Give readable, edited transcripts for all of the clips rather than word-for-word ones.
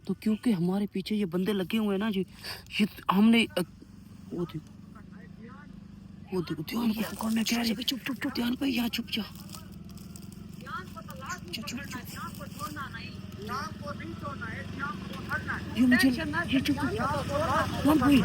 तो क्योंकि हमारे पीछे ये बंदे लगे हुए हैं ना जी, ये हमने वो देखो ध्यान को पकड़ने कह रहे। चुप चुप चुप ध्यान भाई, यहाँ चुप जा। ये मुझे ये चुप ध्यान भाई।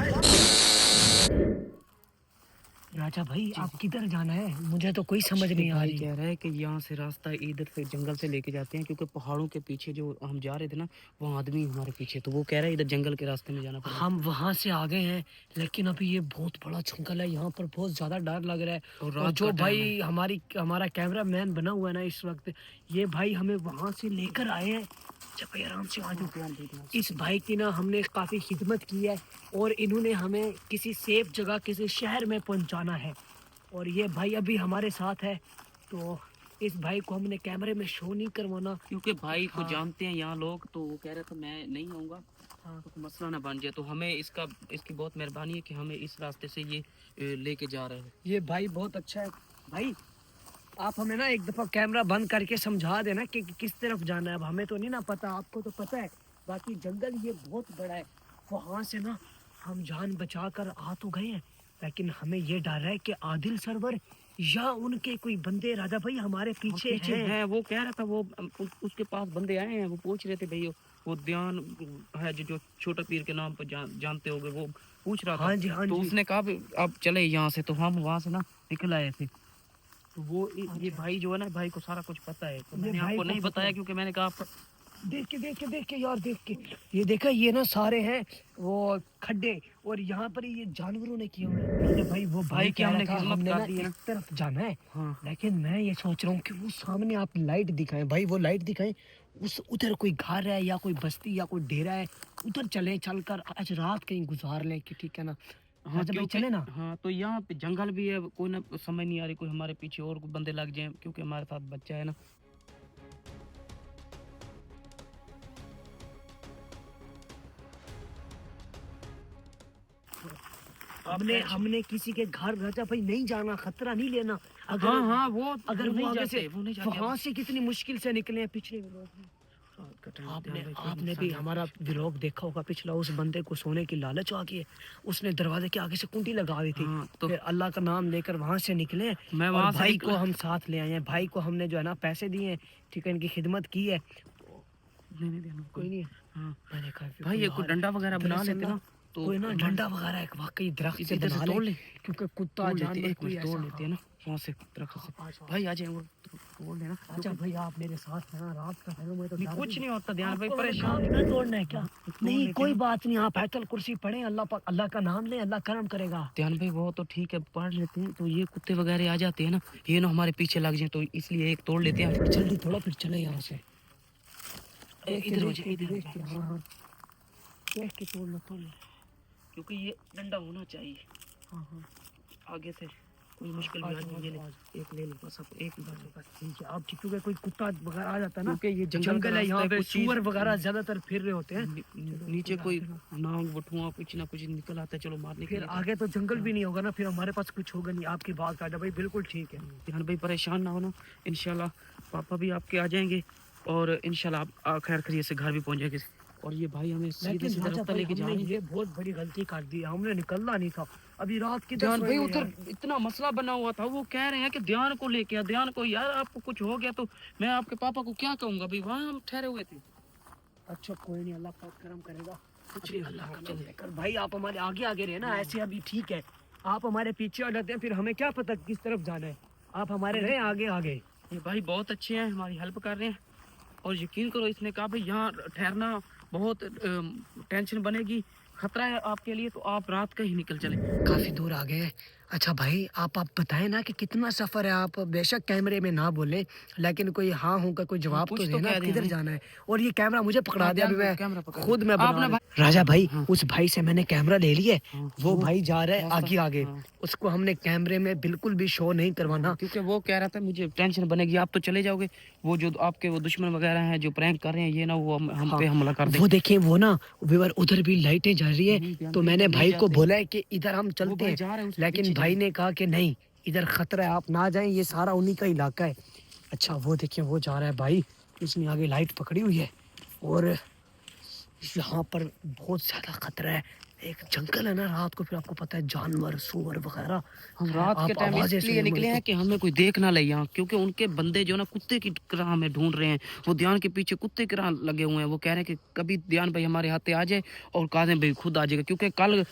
राजा भाई आप किधर जाना है? मुझे तो कोई समझ नहीं आ रही। कह रहा है कि यहाँ से रास्ता इधर से जंगल से लेके जाते हैं, क्योंकि पहाड़ों के पीछे जो हम जा रहे थे ना, वो आदमी हमारे पीछे, तो वो कह रहा है इधर जंगल के रास्ते में जाना पड़ेगा। हम वहाँ से आ गए हैं, लेकिन अभी ये बहुत बड़ा जंगल है, यहाँ पर बहुत ज्यादा डर लग रहा है। और जो भाई हमारा कैमरा मैन बना हुआ है ना इस वक्त, ये भाई हमें वहाँ से लेकर आए हैं। अच्छा भाई आराम से आ जाओ। इस भाई की ना हमने काफ़ी खिदमत की है, और इन्होंने हमें किसी सेफ जगह किसी शहर में पहुंचाना है, और ये भाई अभी हमारे साथ है। तो इस भाई को हमने कैमरे में शो नहीं करवाना, क्योंकि भाई को जानते हैं यहाँ लोग, तो वो कह रहे थे मैं नहीं आऊँगा, तो मसला ना बन जाए। तो हमें इसकी बहुत मेहरबानी है कि हमें इस रास्ते से ये लेके जा रहे हैं। ये भाई बहुत अच्छा है। भाई आप हमें ना एक दफ़ा कैमरा बंद करके समझा देना कि किस तरफ जाना है। अब हमें तो नहीं ना पता, आपको तो पता है। बाकी जंगल ये बहुत बड़ा है, वहाँ से ना हम जान बचा कर आ तो गए हैं, लेकिन हमें ये डर है कि आदिल सरवर या उनके कोई बंदे राजा भाई हमारे पीछे हैं। वो कह रहा था, वो उसके पास बंदे आए हैं, वो पूछ रहे थे भाई, वो ध्यान है जो छोटा पीर के नाम पर जानते होगे, वो पूछ रहा था। हाँ जी हाँ तो जी। उसने कहा अब चले यहाँ से, तो हम वहाँ से ना निकल आए थे। तो वो ये भाई जो है ना, भाई को सारा कुछ पता है, तो मैंने आपको नहीं बताया, क्योंकि मैंने कहा देख के यार, देख के ये देखा, ये ना सारे हैं वो खड्डे, और यहाँ पर ये जानवरों ने किए हुए हैं। भाई वो भाई की हमने था, खिदमत हमने कर ना दी है। एक तरफ जाना है। हाँ। लेकिन मैं ये सोच रहा हूँ कि वो सामने आप लाइट दिखाएं भाई, वो लाइट दिखाएं, उधर कोई घर है या कोई बस्ती या कोई डेरा है, उधर चलें, चलकर आज रात कहीं गुजार लें, कि ठीक है ना। हाँ भाई चले ना। हाँ, तो यहाँ पे जंगल भी है, कोई ना समझ नहीं आ रही, कोई हमारे पीछे और बंदे लग जाए, क्योंकि हमारे साथ बच्चा है ना। हमने किसी के घर राजा भाई नहीं जाना, खतरा नहीं लेना। अगर वो अगर वो आगे से नहीं जाते। वहाँ से कितनी मुश्किल से निकले हैं पिछले व्लॉग में। आपने भी हमारा व्लॉग देखा होगा पिछला, उस बंदे को सोने की लालच आ गई है, उसने दरवाजे के आगे से कुंडी लगा दी थी। तो फिर अल्लाह का नाम लेकर वहाँ से निकले, मैं और वहाँ भाई को हम साथ ले आए हैं। भाई को हमने जो है ना पैसे दिए हैं, ठीक है, इनकी खिदमत की है। कोई नहीं है भाई, ये कोई डंडा वगैरह बना लेते ना, तो कोई ना डंडा वगैरह एक वाकई दरख्त से बना ले, क्योंकि कुत्ता जानवर कोई तोड़ लेते हैं ना वहाँ से दरख्त से। भाई आ जाए, वो तोड़ लेना। अच्छा भाई आप मेरे साथ हैं, रात का है मैं तो कुछ नहीं होता, ध्यान भाई परेशान नहीं तोड़ना है क्या? नहीं कोई बात नहीं, आप आयतल कुर्सी पढ़े, अल्लाह का नाम ले, अल्लाह करम करेगा। ध्यान भाई वो तो ठीक है, पढ़ लेते हैं, तो ये कुत्ते वगैरह आ जाते हैं ना, ये ना हमारे पीछे लग जाए, तो इसलिए एक तोड़ लेते हैं। जल्दी थोड़ा, फिर चले यहाँ से। इधर हो जाए, इधर देख के तोड़ लो। क्योंकि ये डंडा होना चाहिए। आगे से कोई मुश्किल भी आ जाए, एक ले लो बस, अब एक बस ठीक है। अब क्योंकि कोई कुत्ता वगैरह आ जाता है ना, क्योंकि ये जंगल है, यहाँ पे सूअर वगैरह ज्यादातर फिर रहे होते हैं। नीचे कोई नांग बटुआ कुछ ना कुछ निकल आता है, चलो मारने के फिर आगे तो जंगल भी नहीं होगा ना, फिर हमारे पास कुछ होगा नहीं। आपकी बात काटा भाई, बिल्कुल ठीक है। ध्यान भाई परेशान ना होना, इंशाल्लाह पापा भी आपके आ जाएंगे, और इंशाल्लाह आप खैर खैरियत से घर भी पहुंच जाएंगे। और ये भाई हमें सीधे सीधे रास्ता लेके जा रहे हैं। ये बहुत बड़ी गलती कर दी, हमने निकलना नहीं था। अभी रात की ध्यान भाई उधर इतना मसला बना हुआ था, वो कह रहे हैं कि ध्यान को लेके आ, ध्यान को, यार आपको कुछ हो गया तो मैं आपके पापा को क्या कहूंगा भाई, वहाँ हम ठहरे हुए थे। अच्छा कोई नहीं, अल्लाह पाक करम करेगा, कुछ नहीं, अल्लाह का नाम लेकर। भाई आप हमारे आगे आगे रहे ना, ऐसे अभी ठीक है। आप हमारे पीछे आ जाते हैं, फिर हमें क्या पता किस तरफ जाना है। आप हमारे रहे आगे आगे। ये भाई बहुत अच्छे हैं, हमारी हेल्प कर रहे हैं, और यकीन करो इसने कहा भाई यहाँ ठहरना बहुत टेंशन बनेगी, खतरा है आपके लिए, तो आप रात का ही निकल चले। काफी दूर आ गए। अच्छा भाई आप बताएं ना कि कितना सफर है। आप बेशक कैमरे में ना बोले, लेकिन कोई हाँ हूँ का कोई जवाब तो देना, किधर जाना है। और ये कैमरा मुझे पकड़ा दिया, अभी मैं खुद में बना राजा भाई। उस भाई से मैंने कैमरा ले लिया, वो भाई जा रहा है आगे आगे, उसको हमने कैमरे में बिल्कुल भी शो नहीं करवाना, क्योंकि वो कह रहा था मुझे टेंशन बनेगी, आप तो चले जाओगे, वो जो आपके वो दुश्मन वगैरह हैं जो प्रैंक कर रहे हैं, ये ना वो हम पे हमला कर दे। वो देखें, वो ना उधर भी लाइटें जल रही है, तो मैंने भाई को बोला है कि इधर हम चलते हैं, लेकिन भाई ने कहा कि नहीं, इधर खतरा है, आप ना जाएं, ये सारा उन्हीं का इलाका है। अच्छा वो देखिए, वो जा रहा है भाई, उसने आगे लाइट पकड़ी हुई है, और यहाँ पर बहुत ज्यादा खतरा है। एक जंगल है ना, रात को फिर आपको पता है जानवर सूअर वगैरह। हम रात के आप टाइम आवाजें इसलिए सुनेंगे निकले तो हैं कि हमें कोई देख ना ले यहाँ, क्योंकि उनके बंदे जो ना कुत्ते की तरह हमें ढूंढ रहे हैं। वो ध्यान के पीछे कुत्ते की तरह लगे हुए हैं। वो कह रहे हैं कि कभी ध्यान भाई हमारे हाथे आ जाए और काजिम भाई खुद आ जाएगा, क्योंकि कल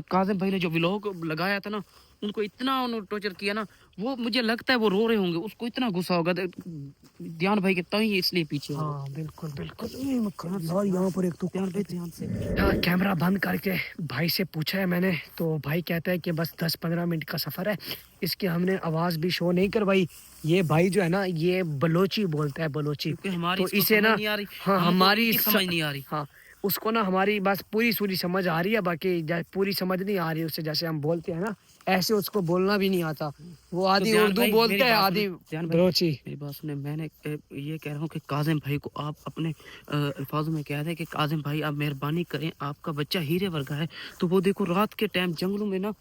काजिम भाई ने जो व्लॉग लगाया था ना, उनको इतना उन्होंने टॉर्चर किया ना, वो मुझे लगता है वो रो रहे होंगे, उसको इतना गुस्सा होगा ध्यान भाई के, तभी इसलिए पीछे हो हाँ बिल्कुल बिल्कुल। यार यहाँ पर एक तो ध्यान भाई ध्यान से। हाँ, कैमरा बंद करके भाई से पूछा है मैंने, तो भाई कहता है कि बस 10-15 मिनट का सफ़र है, इसकी हमने आवाज़ भी शो नहीं करवाई। ये भाई जो है ना, ये बलोची बोलता है, बलोची। क्योंकि हमारी तो इसको इसे समझ ना, नहीं आ रही, हाँ हमको हमारी इनकी समझ नहीं आ रही। हाँ, उसको ना हमारी बस पूरी सूरी समझ आ रही है, बाकी पूरी समझ नहीं आ रही उसे, जैसे हम बोलते हैं ना ऐसे उसको बोलना भी नहीं आता। वो आधी ध्यान उर्दू भाई, बोलता मेरी है, बात आधी सुने, ध्यान भाई बलोची। मेरी बात सुने। मैंने ये कह रहा हूँ कि काजिम भाई को आप अपने अल्फाजों में कह रहे हैं कि काजिम भाई आप मेहरबानी करें, आपका बच्चा हीरे वर्गा है। तो वो देखो रात के टाइम जंगलों में ना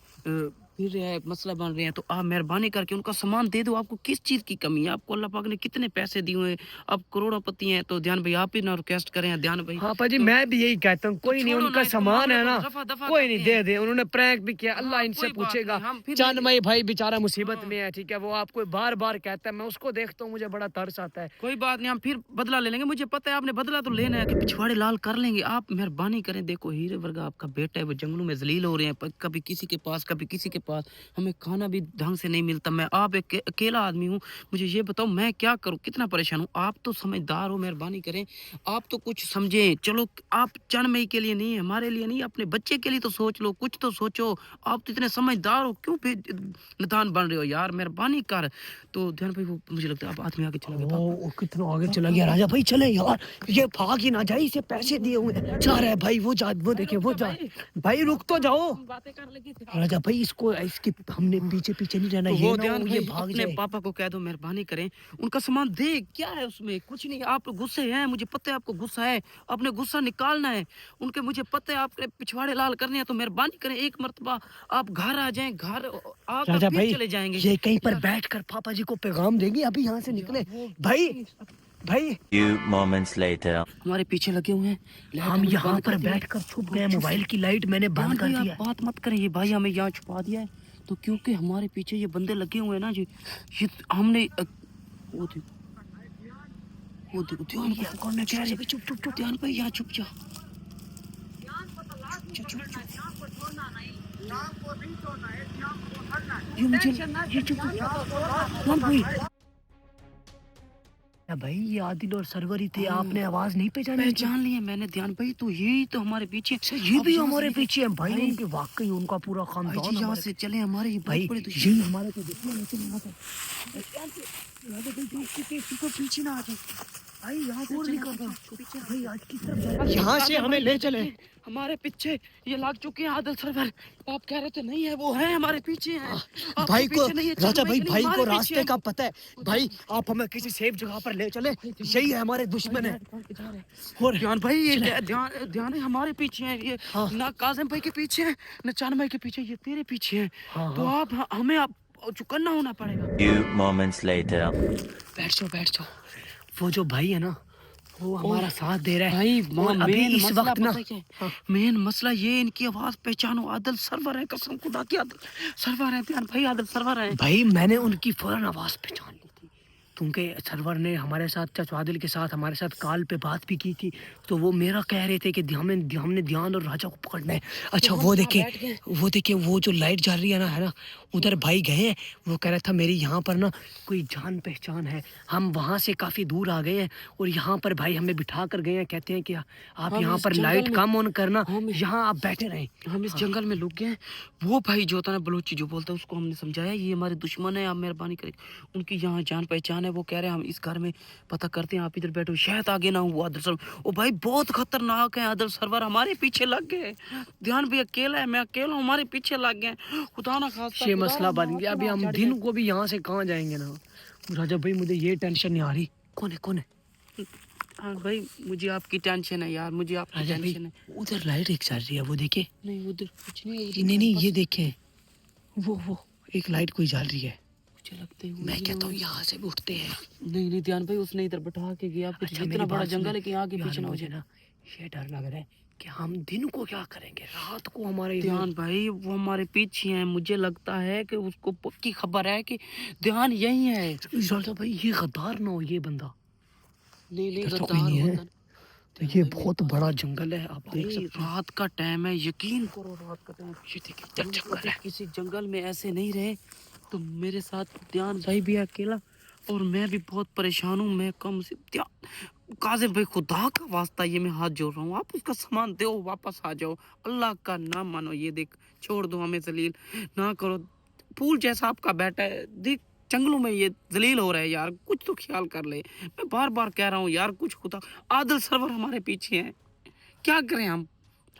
फिर रहे हैं, मसला बन रहे हैं, तो आप मेहरबानी करके उनका सामान दे दो। आपको किस चीज़ की कमी है? आपको अल्लाह पाक ने कितने पैसे दिए हुए हैं, आप करोड़पति हैं। तो ध्यान भाई आप ही ना रिक्वेस्ट करें ध्यान भाई। हाँ पाजी, तो, मैं भी यही कहता हूँ, कोई नहीं, छोड़ो उनका इसको, सामान मामले है को ना, रफा दफा कोई करते नहीं, हैं। दे दे। उन्होंने प्रैंक भी किया, अल्लाह हाँ, इनसे कोई बात पूछेगा। नहीं, हम फिर चांदमई भाई बेचारा मुसीबत हाँ। में है, ठीक है, वो आपको बार बार कहता है, मैं उसको देखता हूँ मुझे बड़ा तरस आता है। कोई बात नहीं, हम फिर बदला ले लेंगे। मुझे पता है आपने बदला तो लेना है कि पिछवाड़े लाल कर लेंगे। आप मेहरबानी करें, देखो हीरे वर्गा आपका बेटा है, वो जंगलों में जलील हो रहे हैं, कभी किसी के पास कभी किसी के पास, हमें खाना भी ढंग से नहीं मिलता। मैं आप एक अकेला आदमी हूँ, मुझे ये बताओ मैं क्या करूँ, कितना परेशान हूँ। आप तो समझदार हो, मेहरबानी करें आप तो कुछ समझें। चलो आप चंद मई के लिए नहीं, हमारे लिए नहीं, अपने बच्चे के लिए तो सोच लो, कुछ तो सोचो। आप तो इतने समझदार हो, क्यों नादान बन रहे हो यार, मेहरबानी कर। तो ध्यान भाई वो मुझे लगता है अब आदमी आगे चला गया। ओ कितना आगे चला गया राजा भाई, चले यार, ये भाग ही ना जाए, इसे पैसे दिए हुए हैं। जा रहा है भाई, वो जा, वो देखिए वो जा। भाई रुक तो जाओ बातें कर लगे थे। राजा भाई, इसको इसके हमने पीछे पीछे नहीं रहना, तो ये वो ना ध्यान हो, ये भाई भाग अपने जाए। पापा को कह दो मेहरबानी करें, उनका सामान दे। क्या है उसमें, कुछ नहीं। आप गुस्से हैं, मुझे पता है आपको गुस्सा है, अपने गुस्सा निकालना है उनके, मुझे पता है आपके पिछवाड़े लाल करने हैं। तो मेहरबानी करें एक मर्तबा आप घर आ जाएं, घर आकर राजा फिर भाई चले जाएंगे। ये कहीं पर यार, बैठकर पापा जी को पैगाम देंगे, अभी यहाँ से निकले। भाई भाई Few moments later. हमारे पीछे लगे हुए हैं, लाइट हम हमने यहाँ बंद पर कर दी है। बैठकर छुप गए, मोबाइल की लाइट मैंने ध्यान बंद कर भाई दिया। आप बात मत करें, ये भाई हमें यहाँ छुपा दिया है। तो क्योंकि हमारे पीछे ये बंदे लगे हुए हैं ना जी, ये हमने वो देखो ध्यान भाई, कौन है, कह रहे चुप चुप चुप ध्यान भाई यहाँ छुप जा। ये मुझे ये चुप ध्यान भाई। भाई ये आदिल और सरवर ही थे, आपने आवाज नहीं पहचानी? पहचान लिया मैंने ध्यान भाई, तो यही तो हमारे पीछे। ये अब भी यहाँ हमारे से पीछे है भाई, भाई। उनके वाकई उनका पूरा भाई खानदान जी यहाँ हमारे से चले, हमारे ये भाई, बहुत बड़े दुश्मन। यही हमारे को दुश्मन है, चलो यहाँ से पीछे ना आ जाए भाई, यहाँ से और चले, नहीं करना। भाई आज की तरफ यहाँ से हमें ले चले। हमारे पीछे ये लग चुके हैं आदिल सरवर। आप कह रहे थे नहीं है, वो है हमारे पीछे हैं। आपके भाई को पीछे नहीं है, राजा चंद भाई, नहीं, भाई को हमारे पीछे रास्ते हैं। का पता है भाई, आप हमें किसी सेफ जगह पर ले चले, यही है हमारे दुश्मन है। और ध्यान भाई ये ध्यान है हमारे पीछे है ये, हाँ। ना काजिम भाई के पीछे है ना चांद भाई के पीछे, ये तेरे पीछे है। हाँ, तो हाँ। आप हमें आप चुकन्ना होना पड़ेगा। Few moments later. बैठ जाओ। वो जो भाई है ना, वो हमारा साथ दे रहा है भाई और अभी मेन इस मसला वक्त ना, पता है क्या है? मेन मसला ये, इनकी आवाज पहचानो, आदिल सरवर है, कसम खुदा की आदिल सरवर है। ध्यान भाई आदिल सरवर है भाई मैंने उनकी फौरन आवाज पहचान ली थी, क्योंकि सरवर ने हमारे साथ, चाचा आदिल के साथ हमारे साथ कॉल पे बात भी की थी। तो वो मेरा कह रहे थे कि हमने ध्यान और राजा को पकड़ना है। अच्छा वो देखिए वो जो लाइट जल रही है ना, उधर भाई गए हैं। वो कह रहा था मेरी यहाँ पर ना कोई जान पहचान है, हम वहाँ से काफ़ी दूर आ गए हैं और यहाँ पर भाई हमें बिठा कर गए हैं, कहते हैं कि आप हम यहाँ इस पर जंगल लाइट में- कम ऑन करना, हम- यहाँ आप बैठे रहें। हम इस जंगल में लुक गए हैं। वो भाई जो होता है ना बलोची जो बोलता है, उसको हमने समझाया ये हमारे दुश्मन है, आप मेहरबानी करें, उनकी यहाँ जान पहचान है। वो कह रहे हैं हम इस घर में पता करते हैं, आप इधर बैठो, शायद आगे ना हुआ आदिल सरवर। ओ भाई बहुत खतरनाक है आदिल सरवर, हमारे पीछे लग गए। ध्यान भी अकेला है, मैं अकेला हूँ, हमारे पीछे लग गए। खुदा ना खास्ता ये खुदा मसला ना बन गया, अभी हम चढ़ दिन को भी यहाँ से कहाँ जाएंगे ना। राजा भाई मुझे ये टेंशन नहीं आ रही, कौन है? हाँ भाई मुझे आपकी टेंशन है यार, मुझे आपकी राजा भाई टेंशन है। उधर लाइट एक चल रही है, वो देखे? नहीं उधर कुछ नहीं है, नहीं ये देखे, वो एक लाइट कोई जल रही है। मुझे लगता है मैं कहता हूँ यहाँ से भी उठते हैं। नहीं ध्यान भाई उसने इधर बैठा के गया, फिर अच्छा, इतना मेरी बड़ा बात जंगल सुनो। है कि आगे यार पीछे ना हो मुझे जाए। ना ये डर लग रहा है कि हम दिन को क्या करेंगे, रात को हमारे ध्यान भाई वो हमारे पीछे हैं, मुझे लगता है कि उसको पक्की खबर है कि ध्यान यही है। राजा भाई ये गद्दार ना हो ये बंदा, नहीं नहीं इधर तो गद्दार कोई नहीं है। होता तो ये बहुत बड़ा जंगल है, आप देख भाई, सकते हैं। रात का टाइम है, यकीन करो रात का टाइम। ये देखिए इधर जंगल कभी है। किसी जंगल में ऐसे नहीं रहे। तो मेरे साथ ध्यान भाई भी है अकेला और मैं भी बहुत परेशान हूँ। मैं कम से ध्यान काजिम भाई, खुदा का वास्ता ये मैं हाथ जोड़ रहा हूँ, आप उसका सामान दो, वापस आ जाओ, अल्लाह का नाम मानो। ये देख, छोड़ दो हमें, जलील ना करो। फूल जैसा आपका बेटा है, देख जंगलों में ये जलील हो रहा है यार, कुछ तो ख्याल कर ले। मैं बार बार कह रहा हूँ यार, कुछ खुदा। आदिल सरवर हमारे पीछे हैं, क्या करें हम,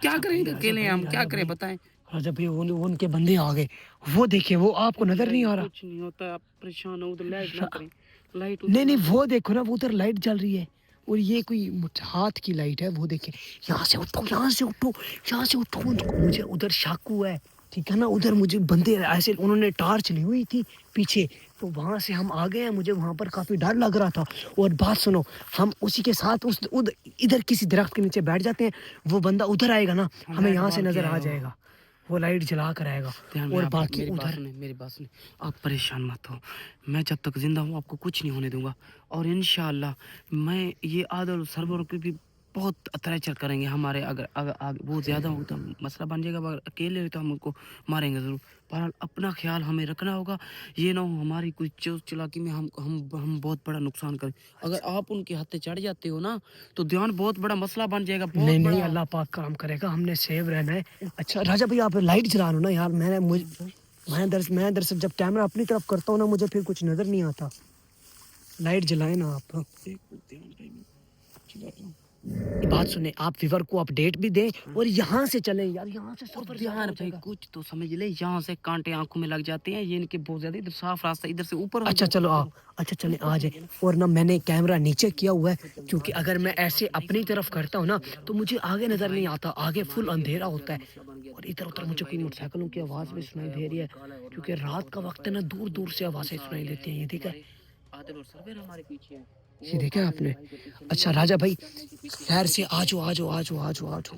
क्या राजा करें भाई, अकेले राजा हम, भाई, क्या राजा करें भाई, बताएं। राजा भाई उनके बंदे आ गए, वो देखिए, वो आपको नजर नहीं आ रहा। कुछ नहीं होता, आप परेशान हो तो लाइट ना करें, लाइट नहीं नहीं, वो देखो ना, वो उधर लाइट जल रही है और ये कोई हाथ की लाइट है, वो देखे। यहाँ से उठो, यहाँ से उठो, यहाँ से उठो। मुझे उधर शक हुआ है, ठीक है ना, उधर मुझे बंदे ऐसे, उन्होंने टार्च ली हुई थी पीछे, तो वहां से हम आ गए हैं। मुझे वहां पर काफी डर लग रहा था। और बात सुनो, हम उसी के साथ उस इधर किसी दरख्त के नीचे बैठ जाते हैं, वो बंदा उधर आएगा ना, हमें यहाँ से नजर आ जाएगा, वो लाइट जला कर आएगा। और बाकी मेरी बात उधर सुने, मेरी बात सुने, आप परेशान मत हो। मैं जब तक जिंदा हूँ आपको कुछ नहीं होने दूंगा। और इंशाअल्लाह मैं ये आदल सरवर के भी बहुत अत्याचार करेंगे हमारे। अगर अगर आगे बहुत ज़्यादा हो तो मसला बन जाएगा, अगर अकेले हो तो हम उनको मारेंगे ज़रूर। बहरहाल अपना ख्याल हमें रखना होगा, ये ना हो हमारी कोई चोट चलाकी में हम बहुत बड़ा नुकसान करें। अगर आप उनके हाथे चढ़ जाते हो ना तो ध्यान बहुत बड़ा मसला बन जाएगा, बहुत नहीं नहीं, बड़ा। अल्लाह पाक काम करेगा, हमने सेव रहना है। अच्छा राजा भाई, आप लाइट जला लो ना यार। मैं दरअसल जब कैमरा अपनी तरफ करता हूँ ना, मुझे फिर कुछ नजर नहीं आता। लाइट जलाए ना आप। बात सुने, आप विवर को अपडेट भी दें और यहाँ से चलें यार, यहाँ से सफर ज्यादा ध्यान हो भाई जाएगा। कुछ तो समझ ले, यहाँ से कांटे आंखों में लग जाते हैं, ये इनके बहुत ज्यादा। इधर साफ रास्ता, इधर से ऊपर हो अच्छा जाओ। चलो आप, अच्छा चले आ जाए। और ना मैंने कैमरा नीचे किया हुआ है, क्योंकि अगर मैं ऐसे अपनी तरफ करता हूँ ना तो मुझे आगे नजर नहीं आता, आगे फुल अंधेरा होता है। और इधर उधर मुझे कोई मोटरसाइकिलों की आवाज भी सुनाई दे रही है, क्योंकि रात का वक्त है ना, दूर दूर से आवाजें सुनाई देती हैं। ये देखा, आदिल और सरवेर हमारे पीछे हैं। ये देखा आपने। अच्छा राजा भाई, खैर से आ जाओ, आ जाओ, आ जाओ, आ जाओ, आ जाओ।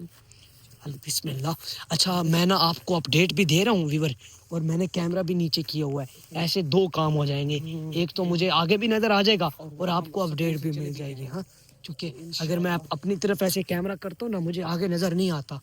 बिस्मिल्लाह। अच्छा मैं ना आपको अपडेट भी दे रहा हूँ व्यूवर, और मैंने कैमरा भी नीचे किया हुआ है। ऐसे दो काम हो जाएंगे, एक तो मुझे आगे भी नजर आ जाएगा और आपको अपडेट भी मिल जाएगी। हाँ, क्योंकि अगर मैं अपनी तरफ ऐसे कैमरा करता हूँ ना, मुझे आगे नजर नहीं आता।